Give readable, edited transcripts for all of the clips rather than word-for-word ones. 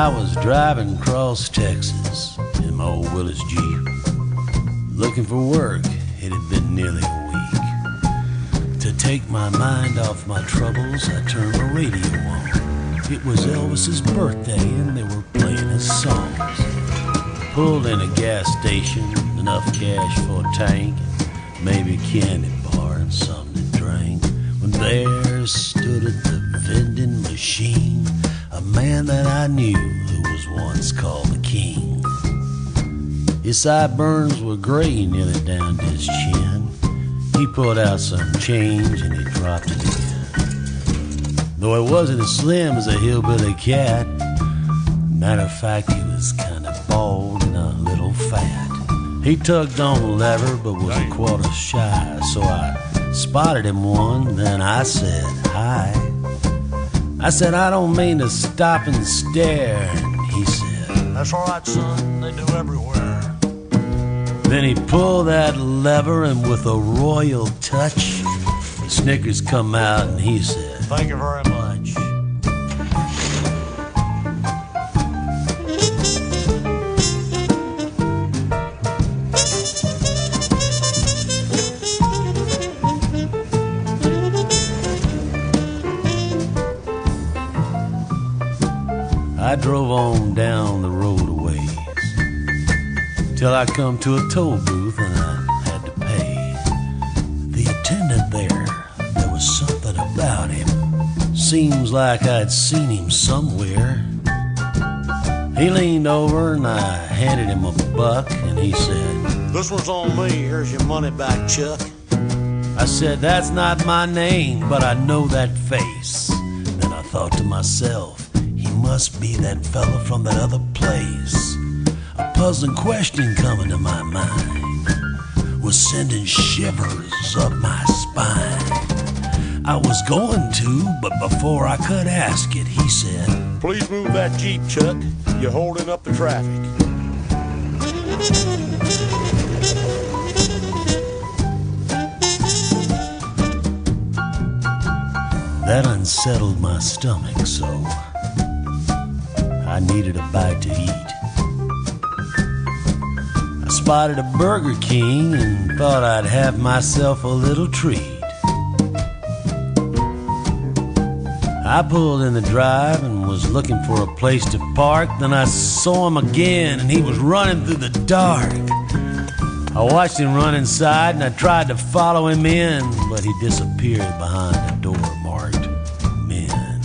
I was driving across Texas in my old Willis Jeep, looking for work. It had been nearly a week. To take my mind off my troubles, I turned the radio on. It was Elvis's birthday and they were playing his songs. Pulled in a gas station, enough cash for a tank, maybe a candy bar and something to drink. When there stood at the vending machine a man that I knew who was once called the King. His sideburns were gray nearly down to his chin. He pulled out some change and he dropped it in. Though it wasn't as slim as a hillbilly cat, matter of fact, he was kind of bald and a little fat. He tugged on the lever but was a quarter shy, so I spotted him one, then I said, "Hi." I said, "I don't mean to stop and stare." And he said, "That's all right, son, they do everywhere." Then he pulled that lever and with a royal touch, the Snickers come out and he said, "Thank you very much." I drove on down the road a ways till I come to a toll booth and I had to pay. The attendant there was something about him. Seems like I'd seen him somewhere. He leaned over and I handed him a buck and he said, "This one's on me, here's your money back, Chuck." I said, "That's not my name, but I know that face." Then I thought to myself, must be that fella from that other place. A puzzling question coming to my mind was sending shivers up my spine. I was going to, but before I could ask it, he said, "Please move that Jeep, Chuck. You're holding up the traffic." That unsettled my stomach, so I needed a bite to eat. I spotted a Burger King and thought I'd have myself a little treat. I pulled in the drive and was looking for a place to park. Then I saw him again and he was running through the dark. I watched him run inside and I tried to follow him in, but he disappeared behind a door marked Men.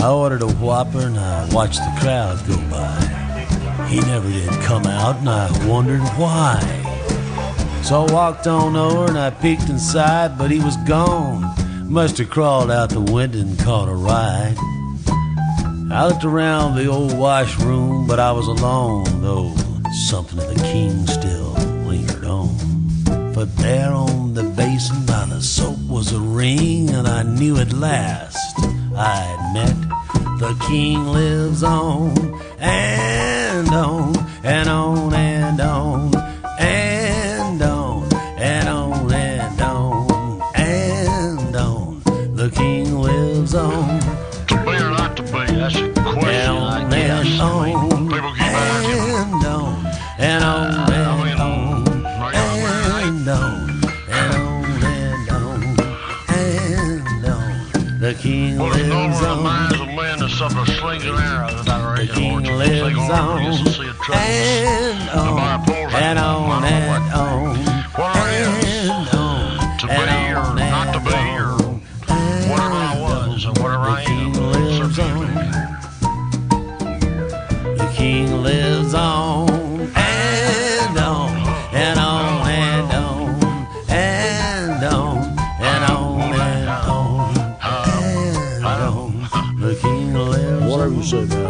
I ordered a Whopper and I watched the crowd go by. He never did come out and I wondered why. So I walked on over and I peeked inside, but he was gone. Must have crawled out the window and caught a ride. I looked around the old washroom, but I was alone, though something of the King still lingered on. But there on the basin by the soap was a ring, and I knew at last I had met the King. Lives on and on and on and on and on and on and on and on. The King lives on. To be or not to be, that's a question, I guess. People keep asking. And on and on and on and on and on and on and on. The King lives on. Something a sling and arrow that I The King lives on and on and on and on and on. To be or not to be or whatever I was and whatever I am. The King lives on and on and on and on and on and on and on and on. The King lives on. Whatever you say, man.